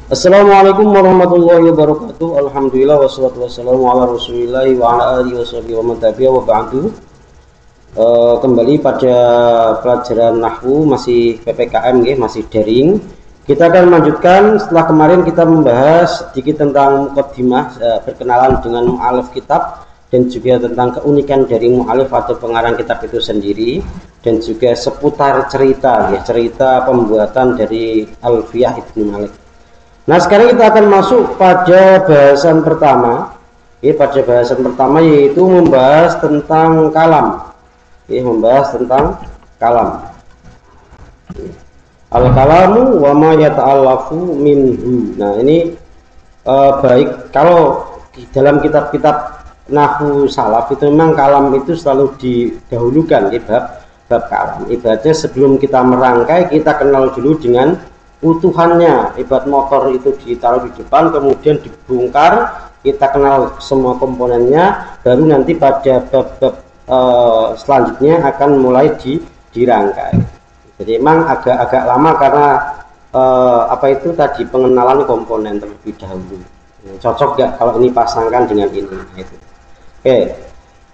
Assalamualaikum warahmatullahi wabarakatuh. Alhamdulillah wassalatu wassalamu ala Rasulillah wa ala alihi washabihi wa man tabi'a wa ba'du. Kembali pada pelajaran nahwu masih PPKM nggih, masih daring. Kita akan melanjutkan setelah kemarin kita membahas sedikit tentang muqaddimah, berkenalan dengan mu'alif kitab dan juga tentang keunikan dari mu'alif atau pengarang kitab itu sendiri, dan juga seputar cerita ya, cerita pembuatan dari Alfiyah Ibnu Malik. Nah, sekarang kita akan masuk pada bahasan pertama. Pada bahasan pertama yaitu membahas tentang kalam. Membahas tentang kalam. Al-kalamu wa ma yata'allafu minhu. Nah, ini baik kalau di dalam kitab-kitab nahwu salaf itu memang kalam itu selalu didahulukan bab kalam. Ibaratnya sebelum kita merangkai, kita kenal dulu dengan utuhannya. Ibarat motor itu ditaruh di depan, kemudian dibongkar, kita kenal semua komponennya, baru nanti pada bab-bab selanjutnya akan mulai dirangkai. Jadi memang agak lama karena pengenalan komponen terlebih dahulu. Cocok nggak kalau ini pasangkan dengan ini? Itu. Oke,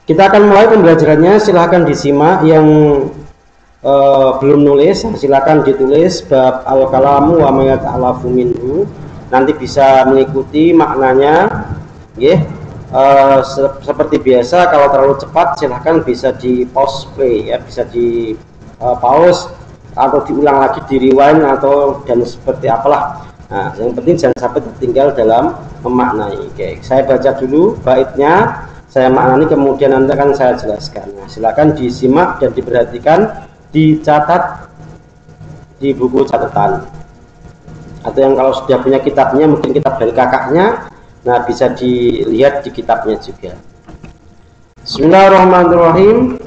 kita akan mulai pembelajarannya. Silahkan disimak. Yang belum nulis, silakan ditulis bab al-kalamu wa ma yata'allafu minhu. Nanti bisa mengikuti maknanya. Seperti biasa, kalau terlalu cepat silahkan bisa di pause play ya, bisa di pause atau diulang lagi, di rewind atau dan seperti apalah. Nah, yang penting jangan sampai tertinggal dalam memaknai. Oke, saya baca dulu baitnya, saya maknani, kemudian nanti akan saya jelaskan. Nah, silakan disimak dan diperhatikan, dicatat di buku catatan, atau yang kalau sudah punya kitabnya, mungkin kitab dari kakaknya, nah bisa dilihat di kitabnya juga. Bismillahirrahmanirrahim.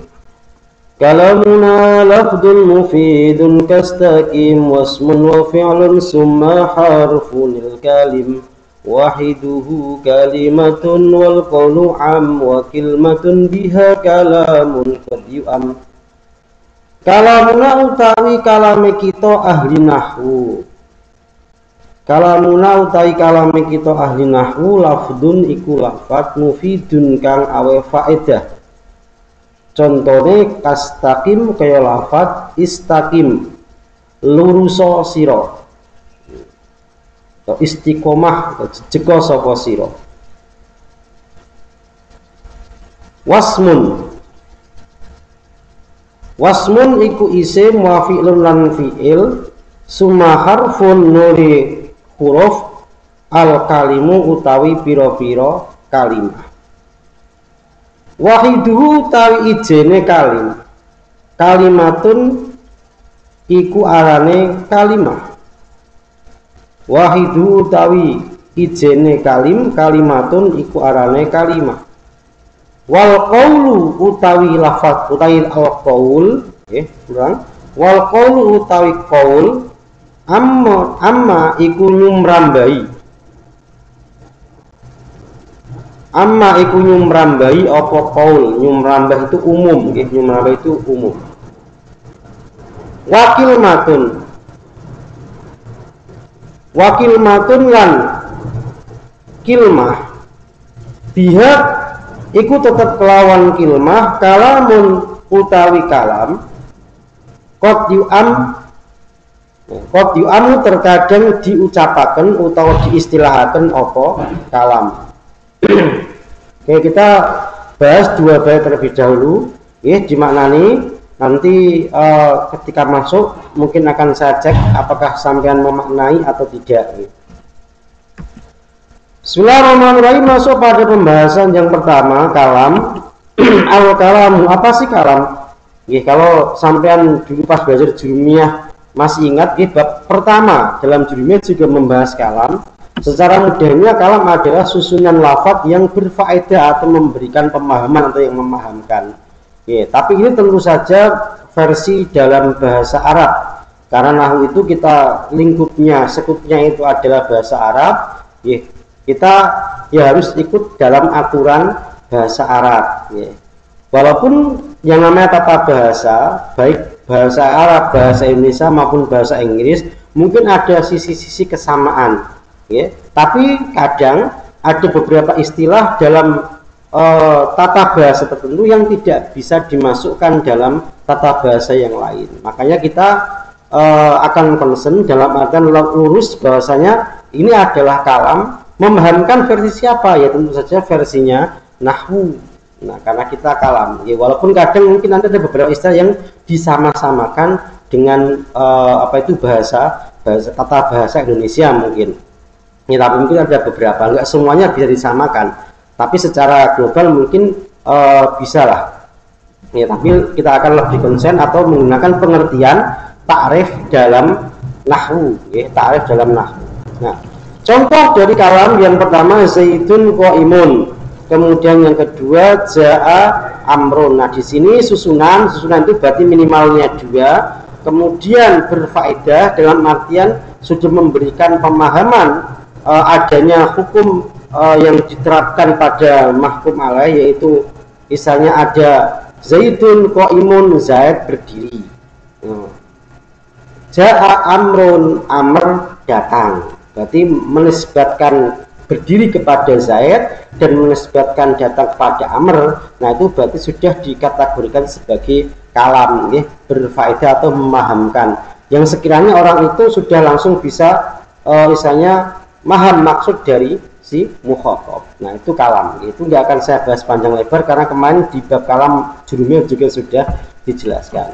Kalamuna lafdun mufidun kastaqim wasmun wa fi'lun summa harfunil kalim wahiduhu kalimatun wal qawlu am wa kilmatun biha kalamun qad yu'am. Kalamuna utawi kalame kita ahli nahwu. Kalamuna utawi kalame kita ahli nahwu lafdun iku lafat mufidun kang awe faedah. Contone kastaqim kaya lafat istaqim luruso sira. Istiqomah jeko sapa sira. Wasmun iku isim wa fi'lun lan fi'il summa harfun nuri huruf al kalimu utawi pira-pira kalimah. Wahiduhu utawi ijene kalim, kalimatun iku arane kalimah. Wahiduhu utawi ijene kalim, kalimatun iku arane kalimah. Wal qawlu utawi lafaz utawi al qaul, wal qawlu utawi qaul amma iku nyumrambai. Amma iku nyumrambai apa qaul. Nyumrambah itu umum, nyumrambah itu umum. Wakil matun lan kilmah biha iku tetep kelawan kilmah kalamun utawi kalam qad yu'amu terkadang diucapaken utawa diistilahaken apa kalam. Oke, kita bahas dua bait terlebih dahulu, dimaknani. Nanti ketika masuk mungkin akan saya cek apakah sampean memaknai atau tidak. Bismillahirrahmanirrahim. Masuk pada pembahasan yang pertama, kalam. Al-kalamu, apa sih kalam? Kalau sampean dulu pas belajar jurumiyah masih ingat, bab pertama dalam jurumiyah juga membahas kalam. Secara mudahnya kalam adalah susunan lafaz yang berfaedah atau memberikan pemahaman atau yang memahamkan. Tapi ini tentu saja versi dalam bahasa Arab. Karena nahwu itu kita lingkupnya, sekupnya itu adalah bahasa Arab. Kita harus ikut dalam aturan bahasa Arab. Walaupun yang namanya tata bahasa, baik bahasa Arab, bahasa Indonesia maupun bahasa Inggris, mungkin ada sisi-sisi kesamaan. ya. Tapi kadang ada beberapa istilah dalam tata bahasa tertentu yang tidak bisa dimasukkan dalam tata bahasa yang lain. Makanya kita akan concern dalam artian lurus bahwasanya ini adalah kalam, memahamkan versi siapa, ya tentu saja versinya nahwu. Nah, karena kita kalam, ya walaupun kadang mungkin nanti ada beberapa istilah yang disama-samakan dengan bahasa tata bahasa Indonesia mungkin. Ya, tapi mungkin ada beberapa, enggak semuanya bisa disamakan. Tapi secara global mungkin bisa lah. Ya, tapi kita akan lebih konsen atau menggunakan pengertian ta'rif dalam nahwu, ya, ta'rif dalam nahwu. Nah, contoh dari kalam yang pertama Zaidun qaimun. Kemudian yang kedua Ja'a Amrun. Nah, di sini susunan itu berarti minimalnya 2. Kemudian berfaedah dalam artian sudah memberikan pemahaman adanya hukum yang diterapkan pada mahkum alaih, yaitu misalnya ada Zaidun qaimun, Zaid berdiri. Ja'a Amrun, Amr datang. Berarti menisbatkan berdiri kepada Zaid dan menisbatkan datang kepada Amr. Nah, itu berarti sudah dikategorikan sebagai kalam, ya, berfaedah atau memahamkan. Yang sekiranya orang itu sudah langsung bisa misalnya maham maksud dari si mukhatab. Nah, itu kalam. Itu nggak akan saya bahas panjang lebar karena kemarin di bab kalam jurumil juga sudah dijelaskan.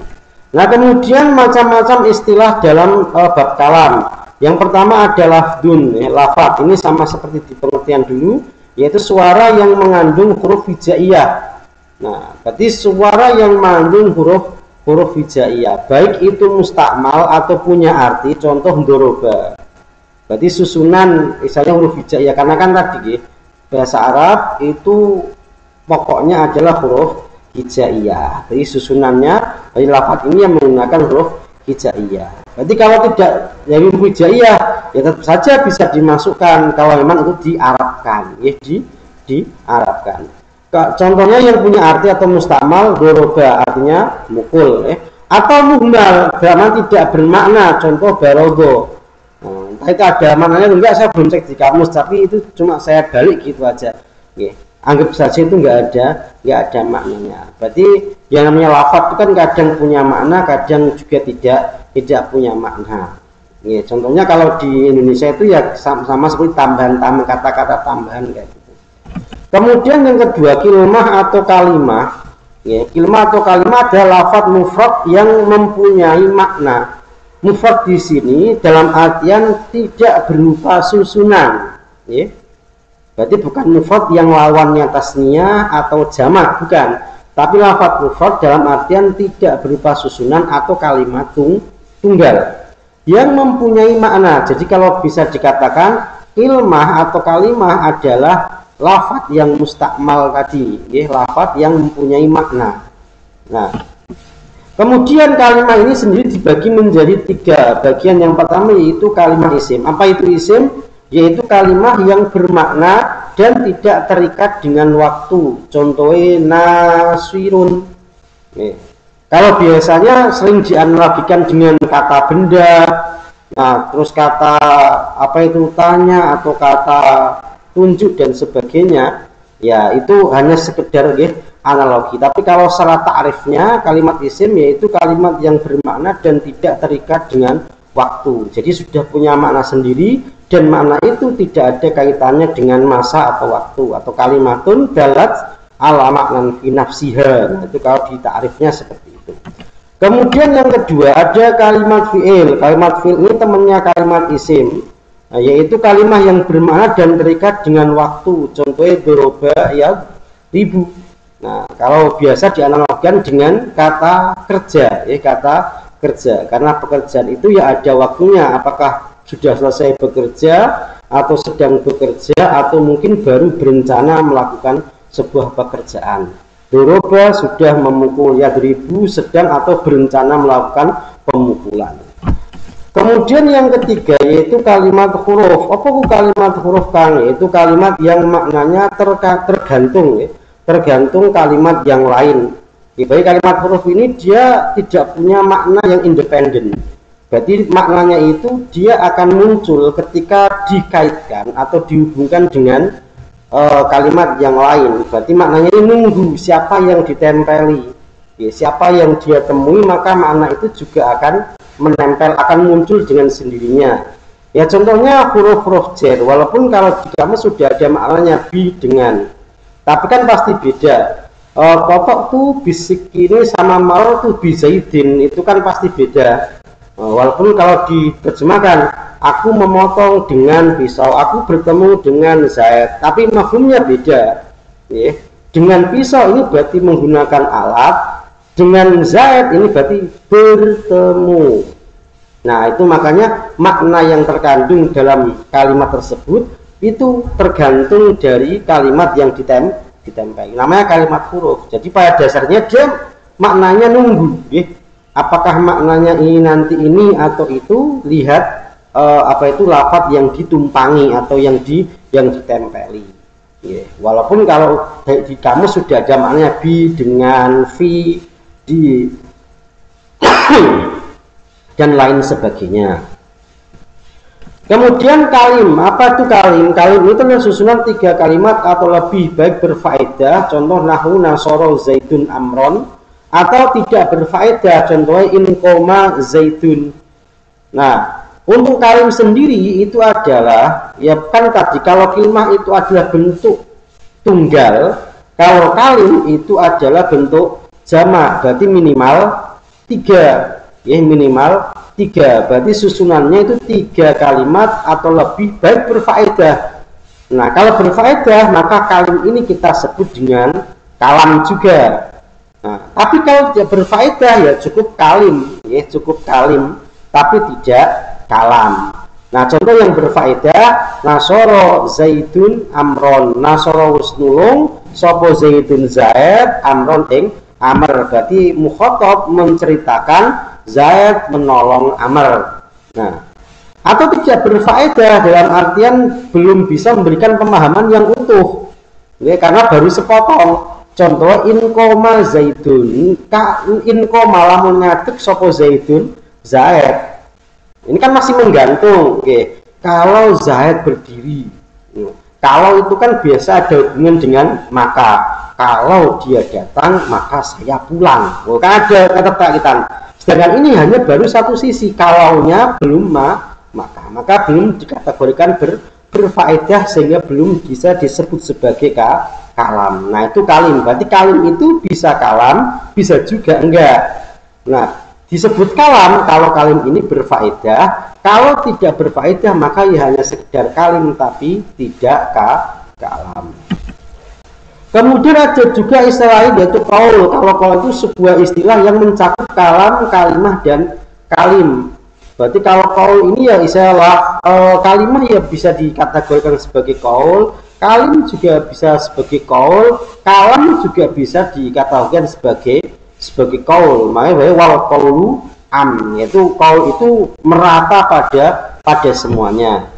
Nah, kemudian macam-macam istilah dalam bab kalam. Yang pertama adalah lafdun, lafaz. Ini sama seperti di pengertian dulu, yaitu suara yang mengandung huruf hijaiyah. Nah, berarti suara yang mengandung huruf hijaiyah, baik itu mustakmal atau punya arti, contoh doroba. Berarti susunan misalnya huruf hijaiyah, karena kan tadi bahasa Arab itu pokoknya adalah huruf hijaiyah. Jadi susunannya dari lafaz ini yang menggunakan huruf hijaiyah. Berarti kalau tidak dari huruf hijaiyah, ya tetap saja bisa dimasukkan kalau memang itu diarabkan, ya diarabkan. Contohnya yang punya arti atau mustakmal, doroba artinya mukul, atau muhmal karena tidak bermakna, contoh barogo. Nah, itu ada maknanya enggak, saya belum cek di kamus, tapi itu cuma saya balik gitu aja. Anggap saja itu enggak ada maknanya. Berarti yang namanya lafaz itu kan kadang punya makna, kadang juga tidak punya makna. Contohnya kalau di Indonesia itu ya sama seperti tambahan kata-kata tambahan kayak gitu. Kemudian yang kedua, kilmah atau kalimah. Kilmah atau kalimah adalah lafaz mufrad yang mempunyai makna. Mufrad di sini dalam artian tidak berupa susunan. Berarti bukan mufrad yang lawannya tasniyah atau jamak, bukan. Tapi lafaz mufrad dalam artian tidak berupa susunan atau kalimat tunggal yang mempunyai makna. Jadi kalau bisa dikatakan kilmah atau kalimah adalah lafaz yang mustakmal tadi, lafaz yang mempunyai makna. Nah, kemudian kalimat ini sendiri dibagi menjadi 3 bagian. Yang pertama yaitu kalimat isim. Apa itu isim? Yaitu kalimat yang bermakna dan tidak terikat dengan waktu. Contohnya nasirun. Kalau biasanya sering dianalogikan dengan kata benda, nah terus kata apa itu tanya atau kata tunjuk dan sebagainya, ya itu hanya sekedar analogi. Tapi kalau secara ta'rifnya kalimat isim yaitu kalimat yang bermakna dan tidak terikat dengan waktu. Jadi sudah punya makna sendiri dan makna itu tidak ada kaitannya dengan masa atau waktu. Atau kalimatun dalat ala maknan fi nafsiha. Nah, itu kalau di ta'rifnya seperti itu. Kemudian yang kedua ada kalimat fi'il. Kalimat fi'il ini temannya kalimat isim. Nah, yaitu kalimat yang bermakna dan terikat dengan waktu. Contohnya doroba ya ribu. Nah, kalau biasa dianalogikan dengan kata kerja, kata kerja. Karena pekerjaan itu ya ada waktunya. Apakah sudah selesai bekerja atau sedang bekerja atau mungkin baru berencana melakukan sebuah pekerjaan. Doroba sudah memukul, yadribu sedang atau berencana melakukan pemukulan. Kemudian yang ketiga yaitu kalimat huruf. Apa itu kalimat huruf kang? Yaitu kalimat yang maknanya tergantung kalimat yang lain. Bagi kalimat huruf ini dia tidak punya makna yang independen. Berarti maknanya itu dia akan muncul ketika dikaitkan atau dihubungkan dengan kalimat yang lain. Berarti maknanya ini nunggu siapa yang ditempeli, ya, siapa yang dia temui, maka makna itu juga akan menempel, akan muncul dengan sendirinya. Ya contohnya huruf-huruf jar, walaupun kalau di kamu sudah ada maknanya bi dengan, tapi kan pasti beda. Kotok tuh bisik ini sama maror tuh bizaidin, itu kan pasti beda. Walaupun kalau diterjemahkan aku memotong dengan pisau, aku bertemu dengan Zaid, tapi mafhumnya beda, ya. Dengan pisau ini berarti menggunakan alat, dengan Zaid ini berarti bertemu. Nah itu makanya makna yang terkandung dalam kalimat tersebut itu tergantung dari kalimat yang ditempel. Namanya kalimat huruf. Jadi pada dasarnya dia maknanya nunggu, ya. Apakah maknanya ini nanti ini atau itu, lihat apa itu lafaz yang ditumpangi atau yang ditempeli. Yeah. Walaupun kalau di kamu sudah ada maknanya bi dengan fi di dan lain sebagainya. Kemudian kalim, apa itu kalim? Kalim itu adalah susunan 3 kalimat atau lebih, baik berfaedah, contoh nahu nasoro zaitun amron, atau tidak berfaedah, contohnya in koma zaitun. Nah, untuk kalim sendiri itu adalah, ya kan tadi kalau kalimah itu adalah bentuk tunggal, kalau kalim itu adalah bentuk jamak, berarti minimal 3, ya minimal 3, berarti susunannya itu 3 kalimat atau lebih, baik berfaedah. Nah, kalau berfaedah maka kalim ini kita sebut dengan kalam juga. Nah, tapi kalau tidak berfaedah ya cukup kalim, ya cukup kalim, tapi tidak kalam. Nah, contoh yang berfaedah, nasoro zaitun amron, nasoro usnulung, sopo zaitun zaid, amron ing amr, berarti mukhotob menceritakan zaid menolong amr. Nah, atau tidak berfaedah dalam artian belum bisa memberikan pemahaman yang utuh, ya, karena baru sepotong. Contoh in koma zaitun, in koma lamun ngadeg sopo zaitun zaid. Ini kan masih menggantung. Oke. Kalau zaid berdiri, kalau itu kan biasa ada hubungan dengan maka. Kalau dia datang maka saya pulang. Kan ada keterkaitan. Sedangkan ini hanya baru satu sisi. Kalaunya belum maka belum dikategorikan berfaedah sehingga belum bisa disebut sebagai kalam. Nah itu kalim, berarti kalim itu bisa kalam, bisa juga enggak. Nah disebut kalam kalau kalim ini berfaedah, kalau tidak berfaedah maka ya hanya sekedar kalim tapi tidak kalam. Kemudian ada juga istilah lain yaitu qaul. Kalau qaul itu sebuah istilah yang mencakup kalam, kalimah dan kalim. Berarti kalau qaul ini ya istilah kalimah ya bisa dikategorikan sebagai qaul, kalim juga bisa sebagai qaul, kalam juga bisa dikategorikan sebagai qaul. Makanya wal qaulu am, yaitu qaul itu merata pada semuanya.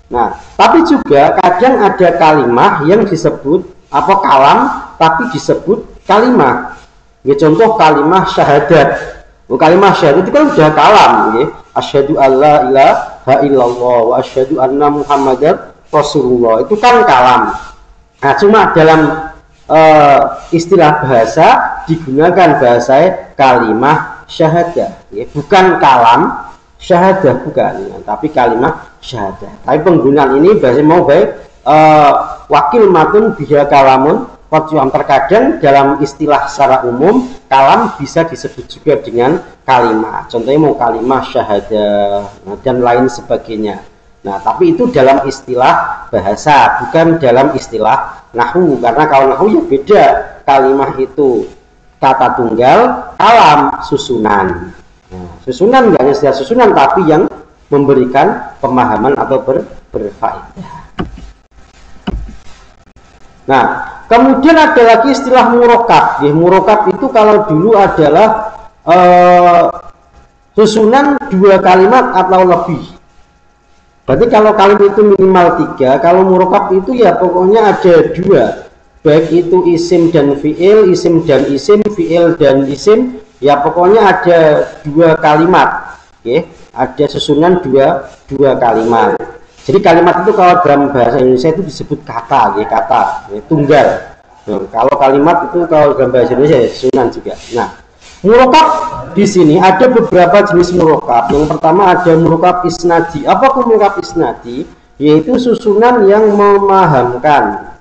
Nah, tapi juga kadang ada kalimah yang disebut apa kalam tapi disebut kalimah. Ya contoh kalimah syahadat. Kalimah syahadat itu kan sudah kalam, ya. Asyhadu alla ilaha illallah wa asyhadu anna muhammadar rasulullah, itu kan kalam. Nah, cuma dalam istilah bahasa digunakan bahasa kalimah syahadah, ya. Bukan kalam syahadah, bukan, tapi kalimah syahadah. Tapi penggunaan ini bahasa mau baik wakil matun biha kalamun. Terkadang dalam istilah secara umum kalam bisa disebut juga dengan kalimah. Contohnya mau kalimah syahadah dan lain sebagainya. Nah, tapi itu dalam istilah bahasa, bukan dalam istilah nahwu. Karena kalau nahwu ya beda. Kalimah itu kata tunggal, kalam susunan. Nah, susunan nggak hanya istilah susunan, tapi yang memberikan pemahaman atau berfaedah. Nah, kemudian ada lagi istilah murokab. Ya, murokab itu kalau dulu adalah susunan 2 kalimat atau lebih. Berarti kalau kalimat itu minimal 3, kalau murokab itu ya pokoknya ada 2. Baik itu isim dan fi'il, isim dan isim, fi'il dan isim, ya pokoknya ada 2 kalimat. Oke, ada susunan dua kalimat. Jadi kalimat itu kalau dalam bahasa Indonesia itu disebut kata, ya, kata ya, tunggal. Nah, kalau kalimat itu kalau dalam bahasa Indonesia ya susunan juga. Nah, murokab di sini ada beberapa jenis murokab. Yang pertama ada murokab isnadi. Apa itu murokab isnadi? Yaitu susunan yang memahamkan.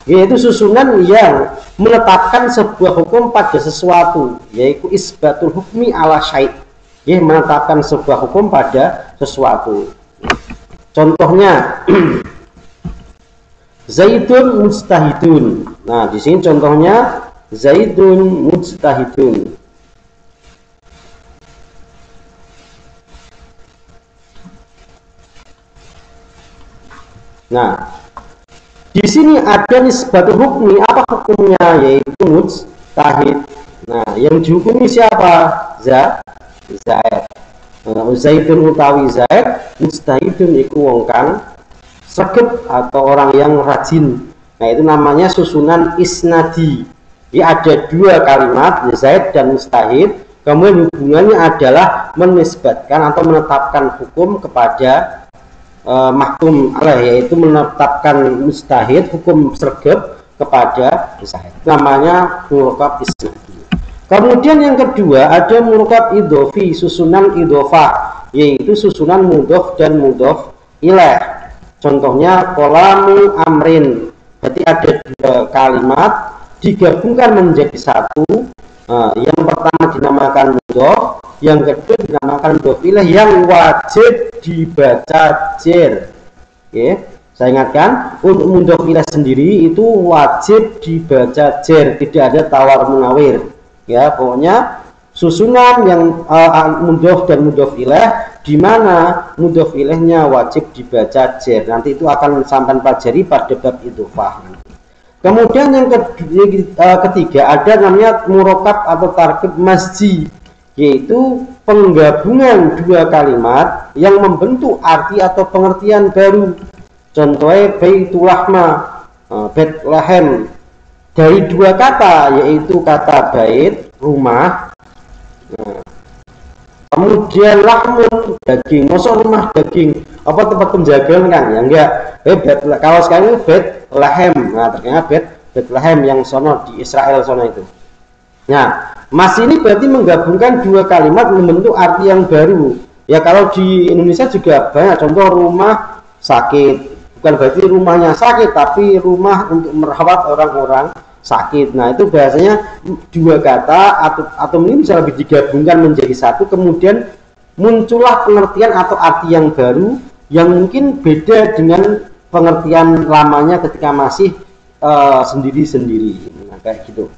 Yaitu susunan yang menetapkan sebuah hukum pada sesuatu, yaitu isbatul hukmi ala syai'. Ya, menetapkan sebuah hukum pada sesuatu. Contohnya Zaidun mujtahidun. Nah, di sini contohnya Zaidun mujtahidun. Nah, di sini ada nisbatul hukmi. Apa hukumnya? Yaitu mujtahid. Nah, yang dihukumi siapa? Zaid. Zaidun utawi Zaid mujtahidun iku wong kang sregep atau orang yang rajin. Nah, itu namanya susunan isnadi. Ya, ada dua kalimat Zaid dan mujtahid, kemudian hubungannya adalah menisbatkan atau menetapkan hukum kepada mahkum alaih, yaitu menetapkan mujtahid hukum sregep kepada Zaid. Namanya murokab isnadi. Kemudian yang kedua ada murokab idhofi, susunan idhofah, yaitu susunan mudhof dan mudhof ilaih. Contohnya qolamu amrin. Berarti ada dua kalimat digabungkan menjadi satu. Yang pertama dinamakan mudhof, yang kedua dinamakan mudhof ilaih yang wajib dibaca jer. Oke, saya ingatkan untuk mudhof ilaih sendiri itu wajib dibaca jer, tidak ada tawar menawir. Ya, pokoknya susunan yang mudhof dan mudhof ilaih, di mana mudhof ilaihnya wajib dibaca jer. Nanti itu akan sampai pelajari pada bab idhofah. Kemudian yang ketiga ada namanya murokab atau tarkib masji, yaitu penggabungan dua kalimat yang membentuk arti atau pengertian baru. Contohnya Baitulahma, Bethlehem, dari dua kata, yaitu kata bait, rumah. Nah, kemudian lahmun, daging. Masuk rumah daging, apa tempat penjagaan kan? Ya enggak. Kalau sekarang ini Bethlehem. Nah, ternyata Bethlehem yang sono di Israel sono itu. Nah, mas ini berarti menggabungkan dua kalimat membentuk arti yang baru. Ya, kalau di Indonesia juga banyak contoh rumah sakit. Bukan berarti rumahnya sakit, tapi rumah untuk merawat orang-orang sakit. Nah, itu bahasanya dua kata atau ini bisa lebih digabungkan menjadi satu, kemudian muncullah pengertian atau arti yang baru yang mungkin beda dengan pengertian lamanya ketika masih sendiri-sendiri. Nah, kayak gitu.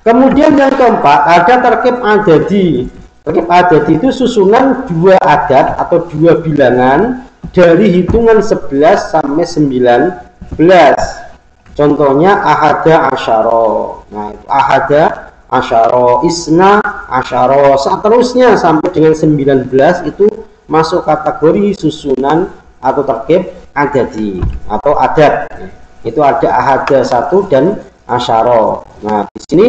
Kemudian yang keempat ada tarkib adadi. Tarkib adadi itu susunan dua adat atau dua bilangan dari hitungan 11 sampai 19. Contohnya ahada asyara. Nah, itu ahada asyara, isna asyara, seterusnya sampai dengan 19 itu masuk kategori susunan atau tarkib adadi atau adat. Itu ada ahada 1 dan asyara. Nah, di sini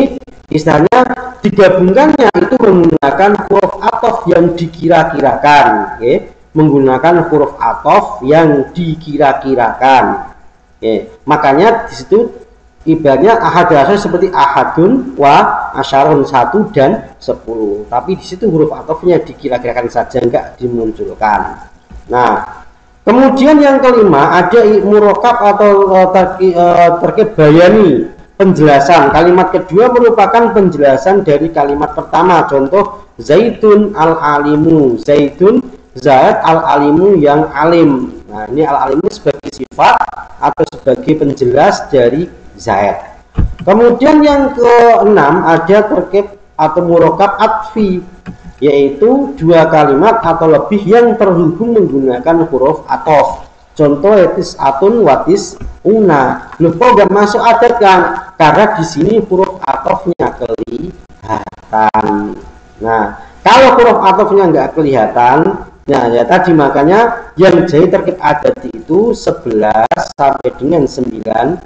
istilahnya digabungkannya itu menggunakan huruf athof yang dikira-kirakan, okay? Menggunakan huruf athof yang dikira-kirakan. Okay. Makanya di situ ibaratnya ahad asal seperti ahadun wa asyarun 1 dan 10. Tapi di situ huruf athofnya dikira-kirakan saja, enggak dimunculkan. Nah, kemudian yang kelima ada murokab atau tarkib bayani, penjelasan. Kalimat kedua merupakan penjelasan dari kalimat pertama. Contoh Zaidun al-alimu, Zaidun Zaid al-alimu yang alim. Nah, ini al-alimu sebagai sifat atau sebagai penjelas dari Zaid. Kemudian yang keenam ada tarkib atau murokab atfi, yaitu dua kalimat atau lebih yang terhubung menggunakan huruf athof. Contoh etis atun watis una. Lupa nggak masuk adat kan? Karena di sini huruf athofnya kelihatan. Nah, kalau huruf athofnya nggak kelihatan, nah ya tadi makanya yang jadi tarkib adat itu 11 sampai dengan 19.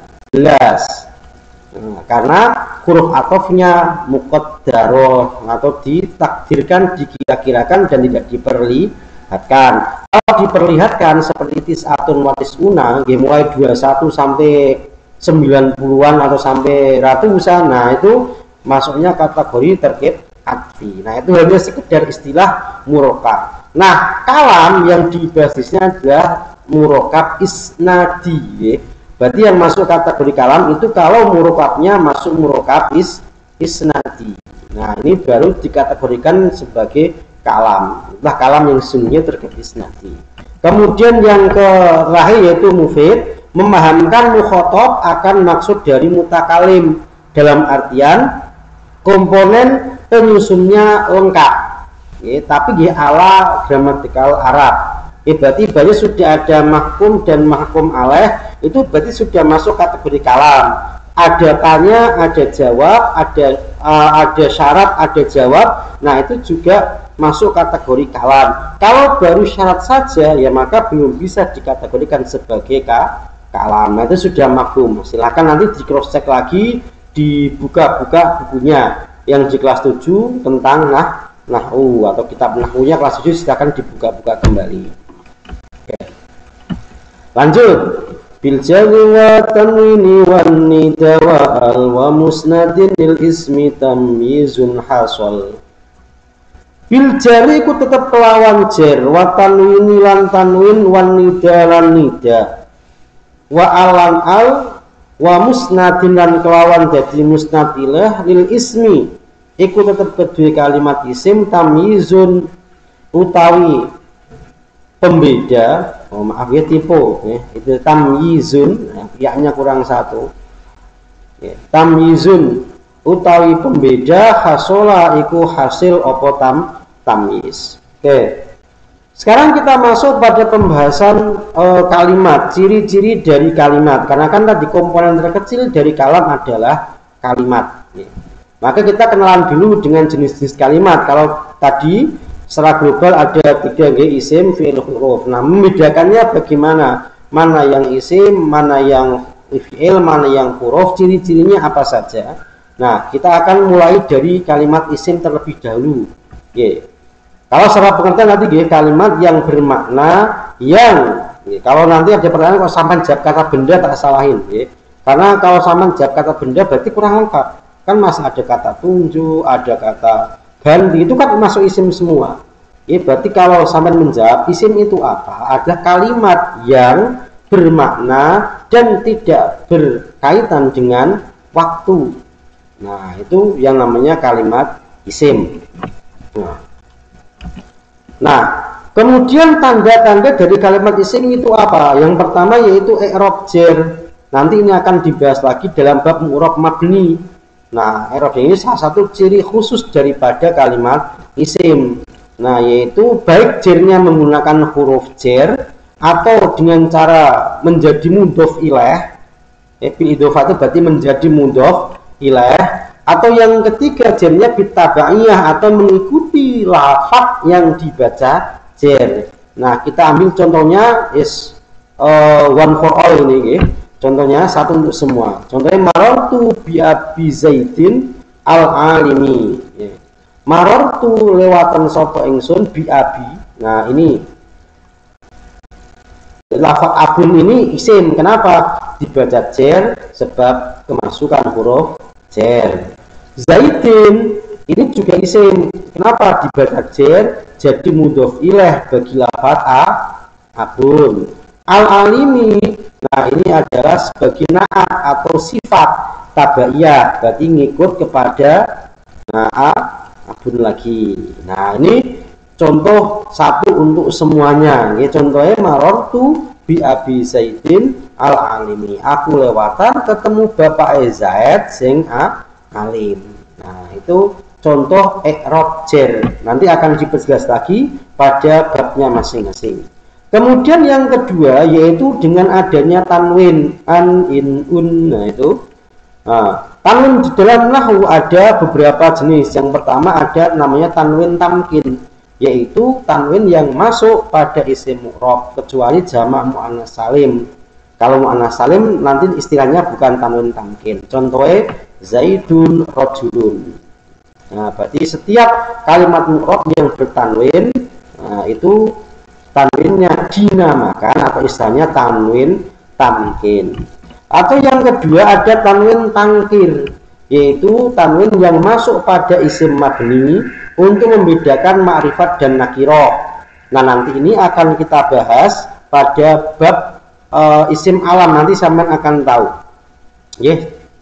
Nah, karena huruf atofnya muqaddaroh atau ditakdirkan, dikira-kirakan dan tidak diperlihatkan. Kalau diperlihatkan seperti tis'atun wa tis'una, mulai 21 sampai 90-an atau sampai ratusan, nah itu masuknya kategori terkait atfi. Nah itu hanya sekedar istilah murokab. Nah kalam yang dibasisnya adalah murokab isnadi. Berarti yang masuk kategori kalam itu kalau murokabnya masuk murokab isnadi. Nah ini baru dikategorikan sebagai kalam. Nah kalam yang sungguhnya terkait isnadi. Kemudian yang terakhir yaitu mufid, memahamkan mukhotob akan maksud dari mutakalim dalam artian komponen penyusunnya lengkap. Tapi ala gramatikal Arab. Berarti banyak sudah ada mahkum dan mahkum alaih, itu berarti sudah masuk kategori kalam. Ada tanya, ada jawab, ada syarat, ada jawab. Nah itu juga masuk kategori kalam. Kalau baru syarat saja ya maka belum bisa dikategorikan sebagai kalam. Nah itu sudah mahkum. Silahkan nanti di cross check lagi, dibuka-buka bukunya yang di kelas 7 tentang nahwu atau kitab nahwunya kelas 7, silahkan dibuka-buka kembali. Lanjut, bil jarri wa tanwini wan nida wa al wa musnadin lil ismi tamyizun hasal. Bil jarri ku tetep kelawan jar, wa tanwini lan tanwin, wan nida lan nida, wa alan al, wa musnadin lan kelawan dadi musnadilah lil ismi iku tetep kedua kalimat isim tamyizun utawi pembeda. Maaf ya tipe itu tamyizun, yaknya kurang satu. Tamyizun utawi pembeda, hasola iku hasil opo tamyiz. Sekarang kita masuk pada pembahasan kalimat, ciri-ciri dari kalimat. Karena kan tadi komponen terkecil dari kalam adalah kalimat. Maka kita kenalan dulu dengan jenis-jenis kalimat. Kalau tadi secara global ada 3 isim, fi'il, huruf. Nah, membedakannya bagaimana? Mana yang isim, mana yang fi'il, mana yang huruf, ciri-cirinya apa saja? Nah, kita akan mulai dari kalimat isim terlebih dahulu. Kalau secara pengertian nanti kalimat yang bermakna yang kalau nanti ada pertanyaan kalau sampai jawab kata benda tak salahin. Karena kalau sampai jawab kata benda berarti kurang lengkap. Kan masih ada kata tunjuk, ada kata ganti, itu kan masuk isim semua. Berarti kalau sampai menjawab isim itu apa? Ada kalimat yang bermakna dan tidak berkaitan dengan waktu. Nah itu yang namanya kalimat isim. Nah kemudian tanda-tanda dari kalimat isim itu apa? Yang pertama yaitu i'rab jar. Nanti ini akan dibahas lagi dalam bab mu'rab mabni. Nah, i'rab ini salah satu ciri khusus daripada kalimat isim. Nah, yaitu baik jarnya menggunakan huruf jar atau dengan cara menjadi mudhof ilaih. Bil idhofah itu berarti menjadi mudhof ilaih. Atau yang ketiga jarnya bitabaiyah atau mengikuti lafaz yang dibaca jar. Nah, kita ambil contohnya one for all ini. Contohnya satu untuk semua. Contohnya marartu bi abi Zaidin al-alimi. Marartu lewatan sapa ingsun bi abi. Nah, ini lafaz abun ini isim. Kenapa dibaca jar? Sebab kemasukan huruf jar. Zaidin ini juga isim. Kenapa dibaca jar? Jadi mudhof ilaih bagi lafaz abun. Al-alimi, nah ini adalah sebagai na'at atau sifat tabaiyah, berarti ngikut kepada abun lagi. Nah ini contoh satu untuk semuanya. Contohnya marartu bi abi Zaidin al-alimi. Aku lewatan ketemu bapak Zaid sing alim. Nah itu contoh i'rab jar. Nanti akan diperjelas lagi pada babnya masing-masing. Kemudian yang kedua yaitu dengan adanya tanwin, an, in, un. Nah itu tanwin di dalam nahwu ada beberapa jenis. Yang pertama ada namanya tanwin tamkin, yaitu tanwin yang masuk pada isim mu'rab kecuali jamak muannats salim. Kalau mu'annas salim nanti istilahnya bukan tanwin tamkin. Contohnya Zaidun rajulun. Nah, berarti setiap kalimat mufrad yang bertanwin, nah, itu tanwinnya dinamakan atau istilahnya tanwin tamkin. Atau yang kedua ada tanwin tangkir, yaitu tanwin yang masuk pada isim mabni untuk membedakan ma'rifat dan nakiroh. Nah, nanti ini akan kita bahas pada bab isim alam, nanti sampean akan tahu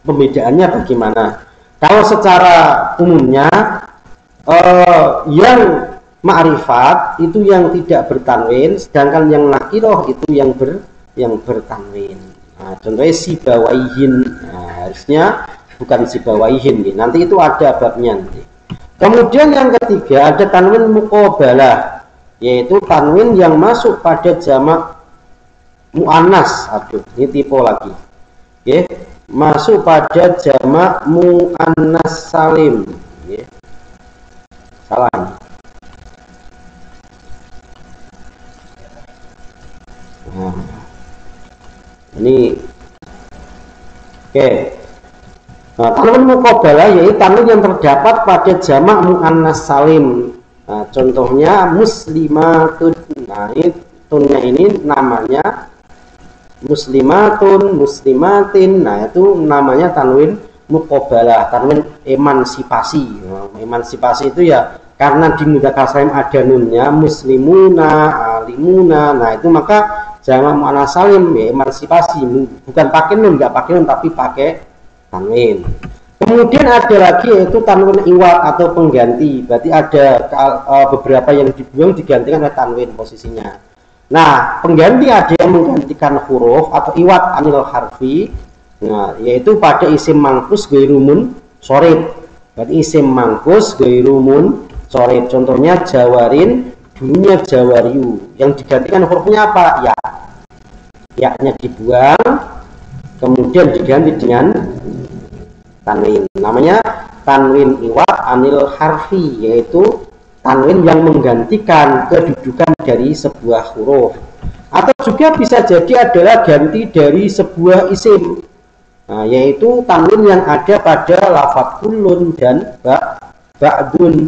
pembedaannya bagaimana. Kalau secara umumnya yang ma'rifat itu yang tidak bertanwin, sedangkan yang nakiroh itu yang bertanwin. Nah, contohnya sibawaihin, nah, harusnya bukan sibawaihin, nanti itu ada babnya nanti. Kemudian yang ketiga ada tanwin muqabalah, yaitu tanwin yang masuk pada jamak mu'annas. Aduh, ini tipe lagi. Masuk pada jamak mu'annas salim. Salah. Nah, ini oke. Nah, tanwin muqabalah yaitu tanwin yang terdapat pada jamak mu'annas salim. Nah, contohnya muslimatun. Nah, ini namanya muslimatun, muslimatin. Nah, itu namanya tanwin muqabalah, tanwin emansipasi. Nah, emansipasi itu ya karena di mudzakkar salim ada nunnya, muslimuna, alimuna. Nah, itu maka jamak mu'annas salim ya emansipasi, bukan pakai nun, enggak pakai nun tapi pakai tanwin. Kemudian ada lagi yaitu tanwin iwad atau pengganti. Berarti ada beberapa yang dibuang digantikan oleh tanwin posisinya. Nah, pengganti ada yang menggantikan huruf atau iwad anil harfi. Nah, yaitu pada isim mangkus gairumun sorib. Berarti isim mangkus gairumun sorib. Contohnya jawarin, dulunya jawariu. Yang digantikan hurufnya apa? Ya. Ya-nya dibuang, kemudian diganti dengan tanwin. Namanya tanwin iwad anil harfi, yaitu tanwin yang menggantikan kedudukan dari sebuah huruf. Atau juga bisa jadi adalah ganti dari sebuah isim. Nah, yaitu tanwin yang ada pada lafadz kullun dan ba'dun.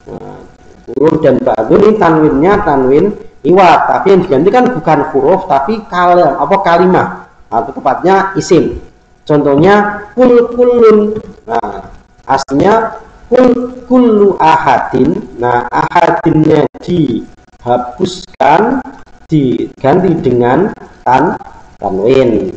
Nah, kullun dan ba'dun ini tanwinnya tanwin iwad, tapi yang digantikan bukan huruf tapi kalimat atau tepatnya isim. Contohnya kullun. Nah, aslinya kullu ahadin. Nah, ahadinnya dihapuskan, diganti dengan tanwin.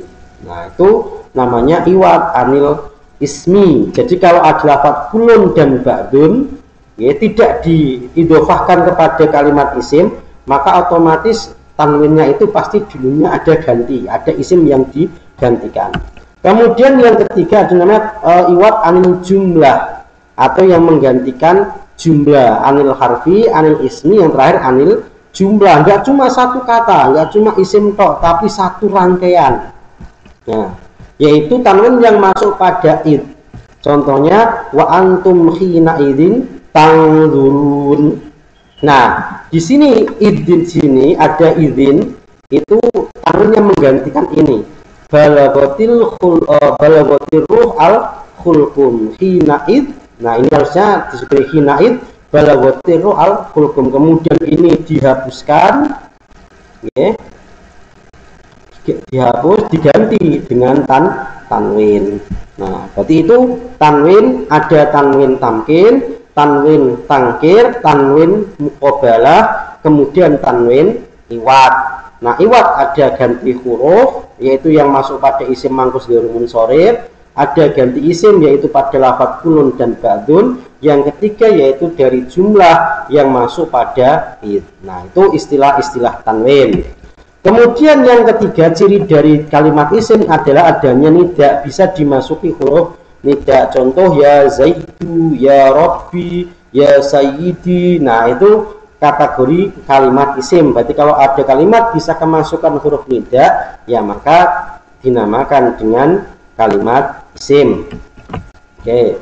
Nah, itu namanya iwad anil ismi. Jadi kalau ada lafadz kullun dan ba'dun ya tidak diidhofahkan kepada kalimat isim, maka otomatis tanwinnya itu pasti dulunya ada ganti, ada isim yang digantikan. Kemudian yang ketiga ada namanya iwad anil jumlah atau yang menggantikan jumlah, anil harfi, anil ismi, yang terakhir anil jumlah. Enggak cuma satu kata, enggak cuma isim tok, tapi satu rangkaian. Nah, yaitu tanwin yang masuk pada id. Contohnya wa antum khina idin tangzurun. Nah, di sini idin sini ada idin, itu tanwin yang menggantikan ini. Balaghatil ruh al khulqum hina id. Nah, ini harusnya disebut hina id balaghatil ruh al khulqum. Kemudian ini dihapuskan, ya. Dihapus, diganti dengan tanwin. Nah, berarti itu tanwin ada tanwin tamkin, tanwin tangkir, tanwin muqabalah, kemudian tanwin iwad. Nah, iwad ada ganti huruf yaitu yang masuk pada isim mangkus gairumun sorib, ada ganti isim yaitu pada lafadz kulun dan ba'dun, yang ketiga yaitu dari jumlah yang masuk pada id. Nah, itu istilah-istilah tanwin. Kemudian yang ketiga ciri dari kalimat isim adalah adanya nida, bisa dimasuki huruf nida. Contoh ya Zaidu, ya Rabbi, ya Sayyidi. Nah, itu kategori kalimat isim. Berarti kalau ada kalimat bisa kemasukan huruf nida, ya maka dinamakan dengan kalimat isim. Oke.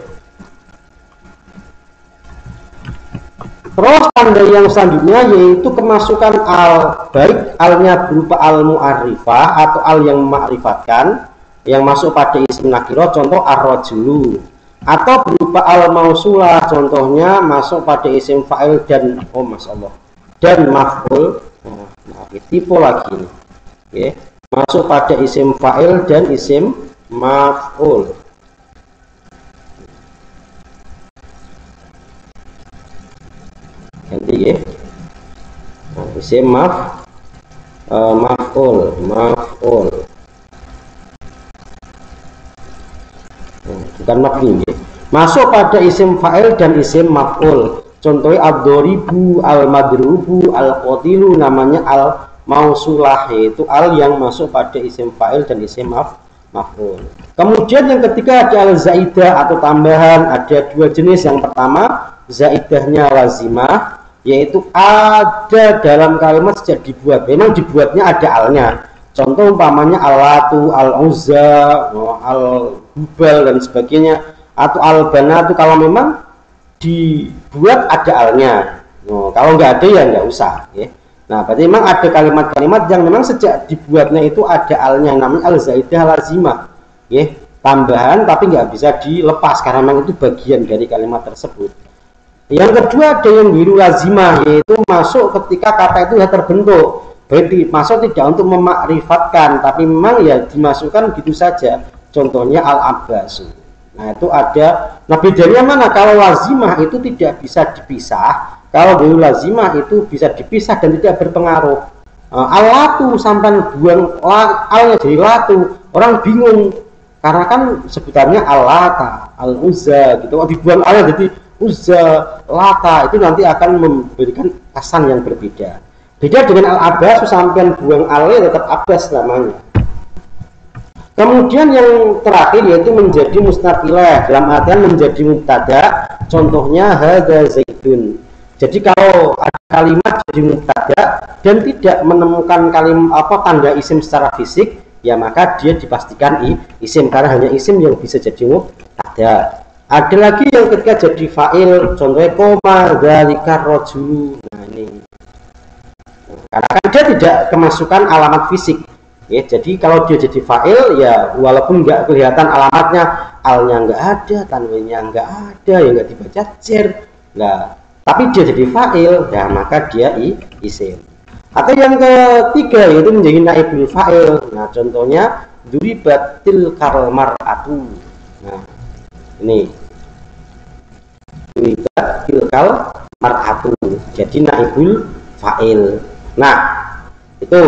Terus tanda yang selanjutnya yaitu kemasukan al, baik alnya berupa al mu'arifah atau al yang ma'rifatkan yang masuk pada isim nakirah, contoh ar-rajulu, atau berupa al mausulah, contohnya masuk pada isim fa'il dan masyaallah dan maf'ul. Nah, tipe lagi ini. Okay. Masuk pada isim fa'il dan isim maf'ul. Ganti ya. Nah, isim maf'ul. Bukan maf'ul ya. Masuk pada isim fa'il dan isim maf'ul. Contohnya ad-doribu, al-madrubu, al-qatilu, namanya al-mausulah, yaitu al yang masuk pada isim fa'il dan isim maf'ul. Kemudian yang ketiga ada al-zaidah atau tambahan. Ada dua jenis. Yang pertama zaidahnya lazimah, yaitu ada dalam kalimat sejak dibuat. Memang dibuatnya ada alnya. Contoh umpamanya al-latu, al-uzza, al-hubal dan sebagainya, atau al-banatu kalau memang dibuat ada alnya. Kalau nggak ada ya nggak usah ya. Nah, berarti memang ada kalimat-kalimat yang memang sejak dibuatnya itu ada alnya, namanya al-zaidah lazimah ya, tambahan tapi nggak bisa dilepas karena memang itu bagian dari kalimat tersebut. Yang kedua ada yang wiru lazimah, yaitu masuk ketika kata itu sudah terbentuk, berarti masuk tidak untuk memakrifatkan tapi memang ya dimasukkan gitu saja, contohnya al-abbasu. Nah itu ada. Nah bedanya mana? Kalau lazimah itu tidak bisa dipisah, kalau wiru lazimah itu bisa dipisah dan tidak berpengaruh. Al-latu sampai buang alnya jadi latu, orang bingung karena kan sebutannya al-lata, al-uzza gitu. Kalau dibuang alnya jadi uzza, lata, itu nanti akan memberikan kesan yang berbeda. Beda dengan al-abbas, sampai buang alnya tetap abbas namanya. Kemudian yang terakhir yaitu menjadi musnad ilaih, dalam artian menjadi mubtada, contohnya hadza zaidun. Jadi kalau ada kalimat jadi mubtada dan tidak menemukan kalimat tanda isim secara fisik, ya maka dia dipastikan isim karena hanya isim yang bisa jadi mubtada. Ada lagi yang ketika jadi fa'il, contohnya koma dzalika rajulu. Nah ini karena kan dia tidak kemasukan alamat fisik ya, jadi kalau dia jadi fa'il ya walaupun nggak kelihatan alamatnya, alnya nggak ada, tanwinnya nggak ada, ya nggak dibaca jer. Nah tapi dia jadi fa'il, ya maka dia isim. Atau yang ketiga yaitu menjadi naibul fa'il. Nah contohnya duribatil karmar'atu. Nah ini duribatil karmar'atu jadi naibul fa'il. Nah itu,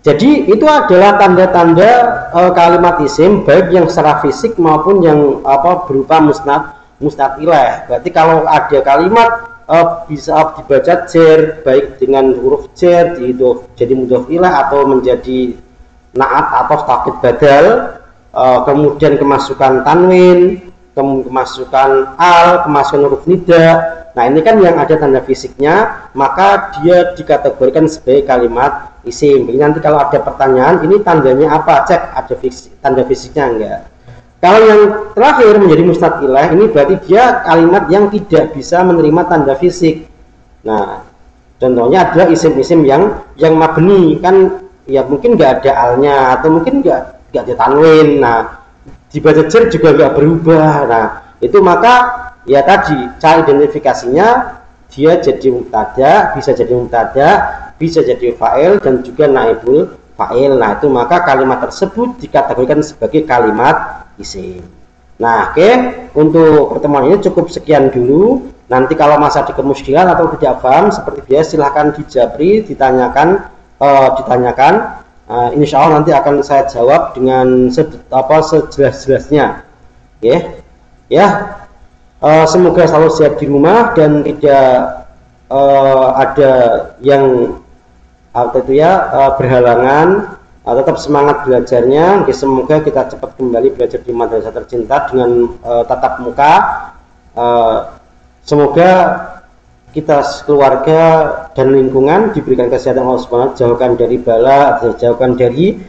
jadi itu adalah tanda-tanda kalimat isim baik yang secara fisik maupun yang berupa musnad ilaih. Berarti kalau ada kalimat bisa dibaca jer baik dengan huruf jer jadi mudhof ilaih atau menjadi naat atau taukid badal, kemudian kemasukan tanwin, kemasukan al, kemasukan huruf nida. Nah ini kan yang ada tanda fisiknya, maka dia dikategorikan sebagai kalimat isim. Jadi nanti kalau ada pertanyaan, ini tandanya apa? Cek ada tanda fisiknya enggak. Kalau yang terakhir menjadi musnad ilaih, ini berarti dia kalimat yang tidak bisa menerima tanda fisik. Nah contohnya adalah isim-isim yang mabni, kan ya mungkin nggak ada alnya atau mungkin nggak ada tanwin. Nah dibaca jer juga nggak berubah. Nah itu maka ya tadi cara identifikasinya dia jadi mubtada, bisa jadi mubtada, bisa jadi fa'il dan juga naibul fa'il. Nah itu maka kalimat tersebut dikategorikan sebagai kalimat isim. Nah oke, untuk pertemuan ini cukup sekian dulu. Nanti kalau masa ada kemusykilan atau tidak paham seperti biasa silahkan dijabri, ditanyakan. Insya Allah nanti akan saya jawab dengan sejelas-jelasnya. Ya. Semoga selalu siap di rumah dan tidak ada yang berhalangan. Tetap semangat belajarnya. Semoga kita cepat kembali belajar di madrasah tercinta dengan tatap muka. Semoga kita keluarga dan lingkungan diberikan kesehatan Allah Subhanahu wa ta'ala, jauhkan dari bala, jauhkan dari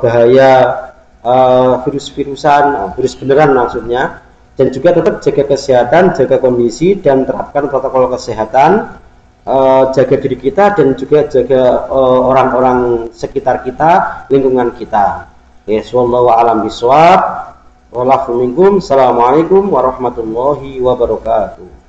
bahaya virus-virusan, virus beneran maksudnya. dan juga tetap jaga kesehatan, jaga kondisi, dan terapkan protokol kesehatan, jaga diri kita dan juga jaga orang-orang sekitar kita, lingkungan kita. Ya, wallahu a'lam bishawab. Assalamualaikum warahmatullahi wabarakatuh.